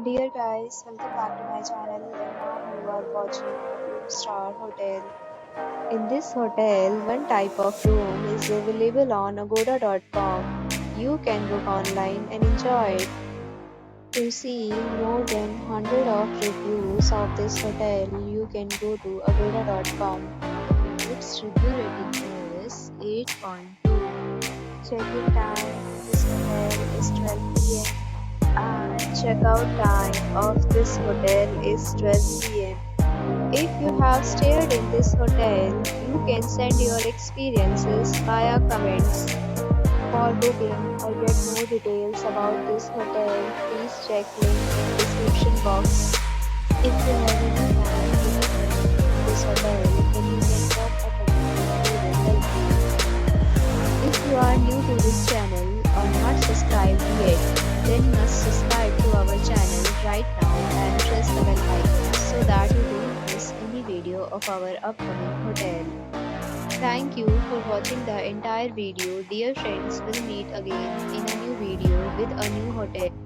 Dear guys, welcome back to my channel and now you are watching a 2-star hotel. In this hotel, one type of room is available on agoda.com. You can book online and enjoy it. To see more than 100 of reviews of this hotel, you can go to agoda.com. Its review rating is 8.2. Check-in time in this hotel is 12 p.m. and checkout time of this hotel is 12 p.m. If you have stayed in this hotel, you can send your experiences via comments. For booking or get more details about this hotel, please check link in description box. If you have any plan to visit this hotel, then you can drop a comment and we will help you. If you are new to this channel or not subscribed yet, then must subscribe to our channel right now and press the bell icon so that you don't miss any video of our upcoming hotel. Thank you for watching the entire video. Dear friends, we'll meet again in a new video with a new hotel.